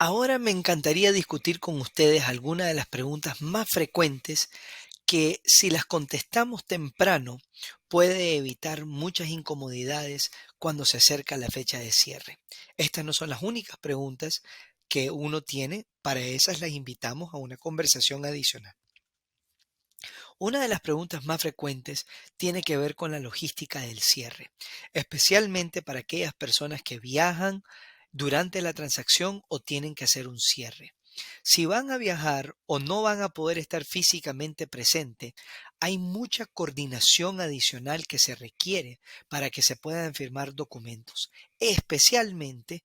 Ahora me encantaría discutir con ustedes algunas de las preguntas más frecuentes que si las contestamos temprano puede evitar muchas incomodidades cuando se acerca la fecha de cierre. Estas no son las únicas preguntas que uno tiene, para esas las invitamos a una conversación adicional. Una de las preguntas más frecuentes tiene que ver con la logística del cierre, especialmente para aquellas personas que viajan durante la transacción o tienen que hacer un cierre. Si van a viajar o no van a poder estar físicamente presente, hay mucha coordinación adicional que se requiere para que se puedan firmar documentos, especialmente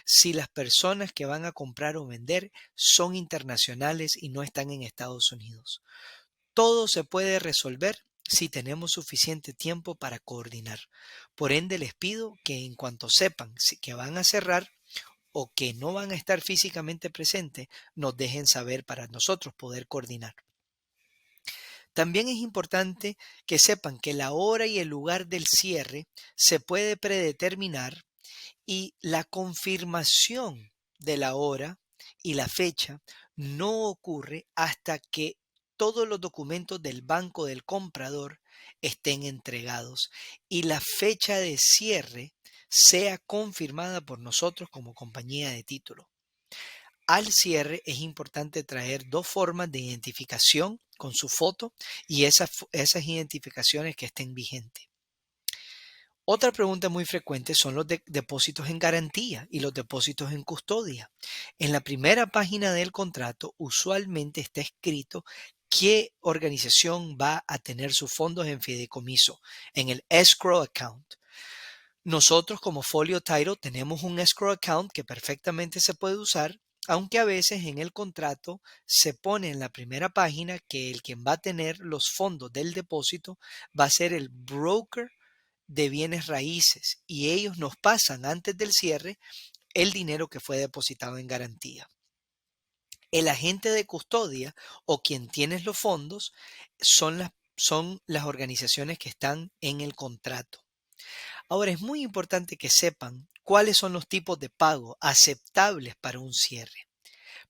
si las personas que van a comprar o vender son internacionales y no están en Estados Unidos. Todo se puede resolver si tenemos suficiente tiempo para coordinar. Por ende, les pido que en cuanto sepan que van a cerrar o que no van a estar físicamente presentes, nos dejen saber para nosotros poder coordinar. También es importante que sepan que la hora y el lugar del cierre se puede predeterminar y la confirmación de la hora y la fecha no ocurre hasta que todos los documentos del banco del comprador estén entregados y la fecha de cierre sea confirmada por nosotros como compañía de título. Al cierre es importante traer dos formas de identificación con su foto y esas identificaciones que estén vigentes. Otra pregunta muy frecuente son los depósitos en garantía y los depósitos en custodia. En la primera página del contrato usualmente está escrito qué organización va a tener sus fondos en fideicomiso, en el escrow account. Nosotros como Folio Title tenemos un escrow account que perfectamente se puede usar, aunque a veces en el contrato se pone en la primera página que el quien va a tener los fondos del depósito va a ser el broker de bienes raíces y ellos nos pasan antes del cierre el dinero que fue depositado en garantía. El agente de custodia o quien tiene los fondos son las organizaciones que están en el contrato. Ahora es muy importante que sepan cuáles son los tipos de pago aceptables para un cierre.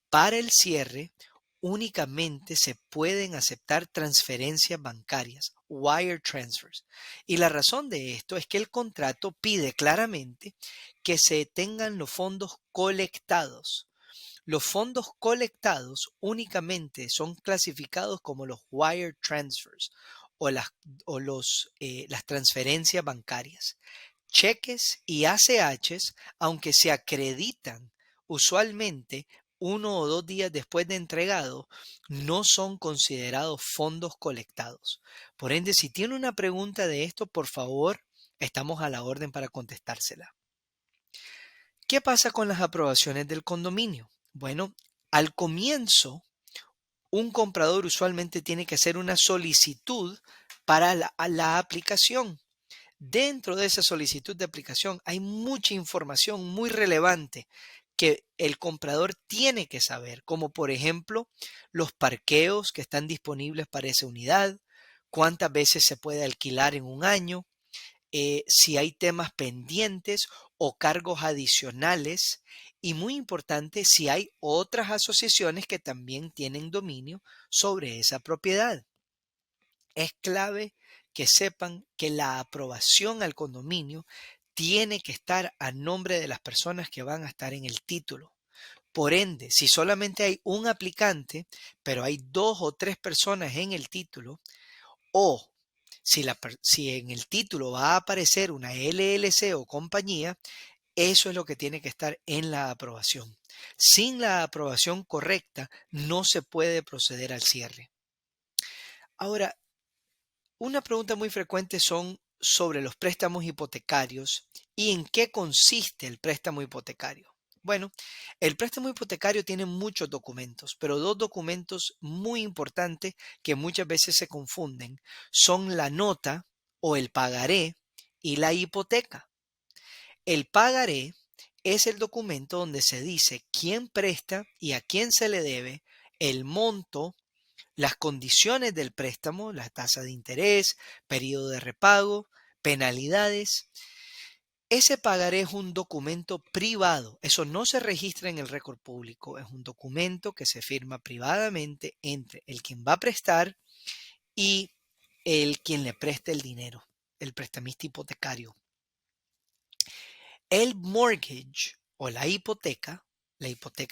Para el cierre, únicamente se pueden aceptar transferencias bancarias, wire transfers. Y la razón de esto es que el contrato pide claramente que se tengan los fondos colectados. Los fondos colectados únicamente son clasificados como los wire transfers o las transferencias bancarias. Cheques y ACHs, aunque se acreditan usualmente 1 o 2 días después de entregado, no son considerados fondos colectados. Por ende, si tiene una pregunta de esto, por favor, estamos a la orden para contestársela. ¿Qué pasa con las aprobaciones del condominio? Bueno, al comienzo, un comprador usualmente tiene que hacer una solicitud para la aplicación. Dentro de esa solicitud de aplicación hay mucha información muy relevante que el comprador tiene que saber, como por ejemplo los parqueos que están disponibles para esa unidad, cuántas veces se puede alquilar en un año, si hay temas pendientes o cargos adicionales y muy importante si hay otras asociaciones que también tienen dominio sobre esa propiedad. Es clave que sepan que la aprobación al condominio tiene que estar a nombre de las personas que van a estar en el título. Por ende, si solamente hay un aplicante, pero hay 2 o 3 personas en el título, o si en el título va a aparecer una LLC o compañía, eso es lo que tiene que estar en la aprobación. Sin la aprobación correcta, no se puede proceder al cierre. Ahora, una pregunta muy frecuente son sobre los préstamos hipotecarios y en qué consiste el préstamo hipotecario. Bueno, el préstamo hipotecario tiene muchos documentos, pero dos documentos muy importantes que muchas veces se confunden son la nota o el pagaré y la hipoteca. El pagaré es el documento donde se dice quién presta y a quién se le debe, el monto, las condiciones del préstamo, la tasa de interés, periodo de repago, penalidades. Ese pagaré es un documento privado. Eso no se registra en el récord público. Es un documento que se firma privadamente entre el quien va a prestar y el quien le presta el dinero, el prestamista hipotecario. El mortgage o la hipoteca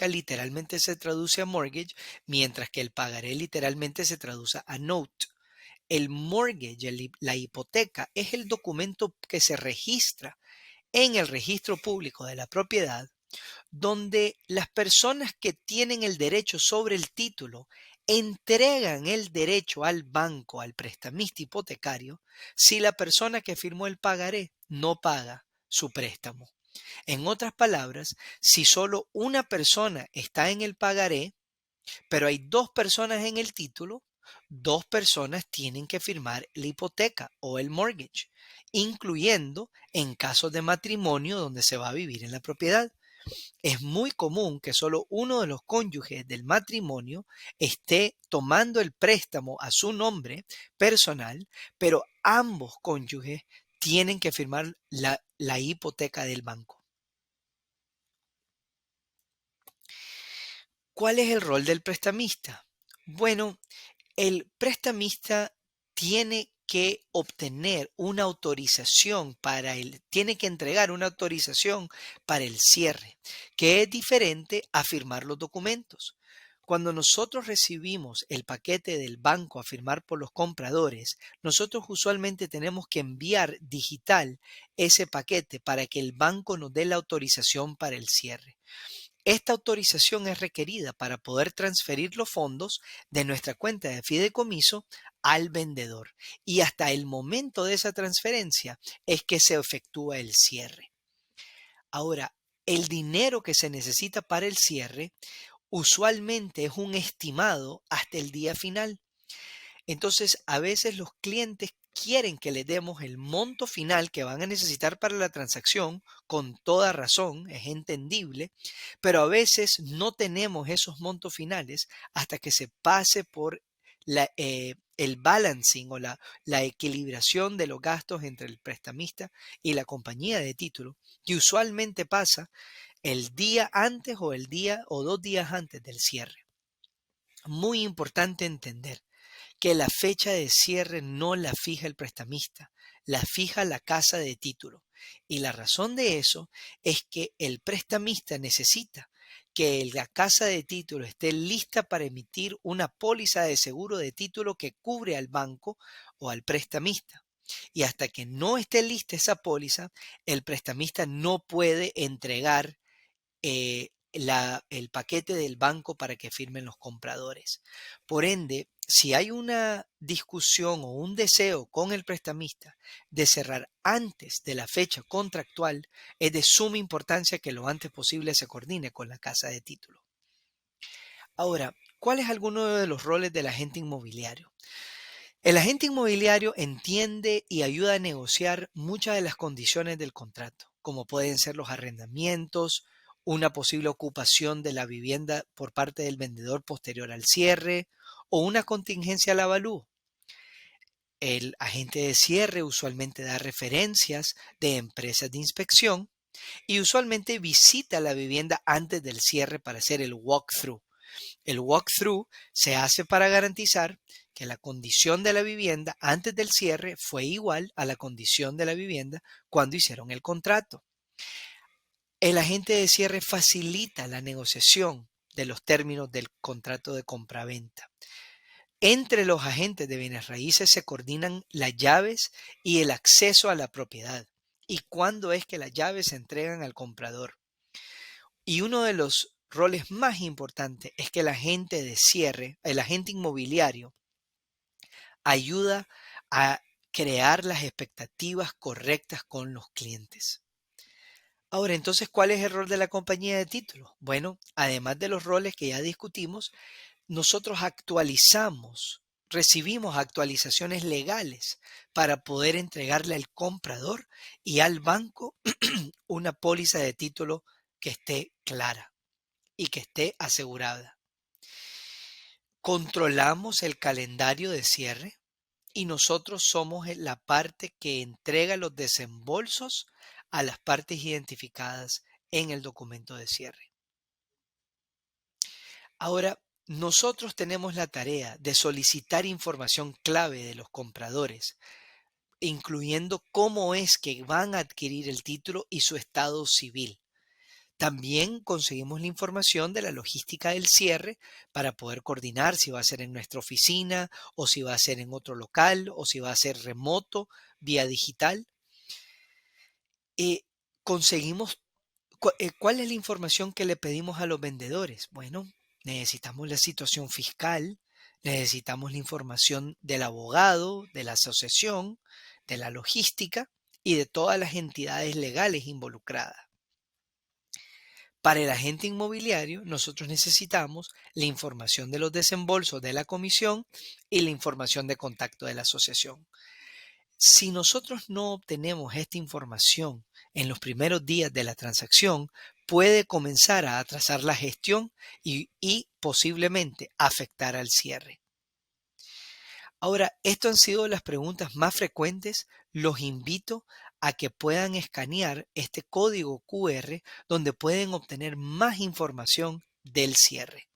literalmente se traduce a mortgage, mientras que el pagaré literalmente se traduce a note. El mortgage, la hipoteca, es el documento que se registra en el registro público de la propiedad, donde las personas que tienen el derecho sobre el título entregan el derecho al banco, al prestamista hipotecario, si la persona que firmó el pagaré no paga su préstamo. En otras palabras, si solo una persona está en el pagaré, pero hay dos personas en el título, dos personas tienen que firmar la hipoteca o el mortgage, incluyendo en casos de matrimonio donde se va a vivir en la propiedad. Es muy común que solo uno de los cónyuges del matrimonio esté tomando el préstamo a su nombre personal, pero ambos cónyuges tienen que firmar la hipoteca del banco. ¿Cuál es el rol del prestamista? Bueno, el prestamista tiene que obtener una autorización tiene que entregar una autorización para el cierre, que es diferente a firmar los documentos. Cuando nosotros recibimos el paquete del banco a firmar por los compradores, nosotros usualmente tenemos que enviar digital ese paquete para que el banco nos dé la autorización para el cierre. Esta autorización es requerida para poder transferir los fondos de nuestra cuenta de fideicomiso al vendedor, y hasta el momento de esa transferencia es que se efectúa el cierre. Ahora, el dinero que se necesita para el cierre usualmente es un estimado hasta el día final. Entonces, a veces los clientes quieren que les demos el monto final que van a necesitar para la transacción, con toda razón, es entendible, pero a veces no tenemos esos montos finales hasta que se pase por el balancing o la equilibración de los gastos entre el prestamista y la compañía de título, que usualmente pasa el día antes o el día o 2 días antes del cierre. Muy importante entender que la fecha de cierre no la fija el prestamista, la fija la casa de título. Y la razón de eso es que el prestamista necesita que la casa de título esté lista para emitir una póliza de seguro de título que cubre al banco o al prestamista. Y hasta que no esté lista esa póliza, el prestamista no puede entregar el paquete del banco para que firmen los compradores. Por ende, si hay una discusión o un deseo con el prestamista de cerrar antes de la fecha contractual, es de suma importancia que lo antes posible se coordine con la casa de título. Ahora, ¿cuál es alguno de los roles del agente inmobiliario? El agente inmobiliario entiende y ayuda a negociar muchas de las condiciones del contrato, como pueden ser los arrendamientos, una posible ocupación de la vivienda por parte del vendedor posterior al cierre o una contingencia al avalúo. El agente de cierre usualmente da referencias de empresas de inspección y usualmente visita la vivienda antes del cierre para hacer el walkthrough. El walkthrough se hace para garantizar que la condición de la vivienda antes del cierre fue igual a la condición de la vivienda cuando hicieron el contrato. El agente de cierre facilita la negociación de los términos del contrato de compraventa. Entre los agentes de bienes raíces se coordinan las llaves y el acceso a la propiedad y cuándo es que las llaves se entregan al comprador. Y uno de los roles más importantes es que el agente de cierre, el agente inmobiliario, ayuda a crear las expectativas correctas con los clientes. Ahora, entonces, ¿cuál es el rol de la compañía de títulos? Bueno, además de los roles que ya discutimos, nosotros recibimos actualizaciones legales para poder entregarle al comprador y al banco una póliza de título que esté clara y que esté asegurada. Controlamos el calendario de cierre y nosotros somos la parte que entrega los desembolsos a las partes identificadas en el documento de cierre. Ahora, nosotros tenemos la tarea de solicitar información clave de los compradores, incluyendo cómo es que van a adquirir el título y su estado civil. También conseguimos la información de la logística del cierre para poder coordinar si va a ser en nuestra oficina o si va a ser en otro local o si va a ser remoto, vía digital. Eh, conseguimos ¿Cuál es la información que le pedimos a los vendedores? Bueno, necesitamos la situación fiscal, necesitamos la información del abogado, de la asociación, de la logística y de todas las entidades legales involucradas. Para el agente inmobiliario, nosotros necesitamos la información de los desembolsos de la comisión y la información de contacto de la asociación. Si nosotros no obtenemos esta información en los primeros días de la transacción, puede comenzar a atrasar la gestión y posiblemente afectar al cierre. Ahora, esto han sido las preguntas más frecuentes. Los invito a que puedan escanear este código QR donde pueden obtener más información del cierre.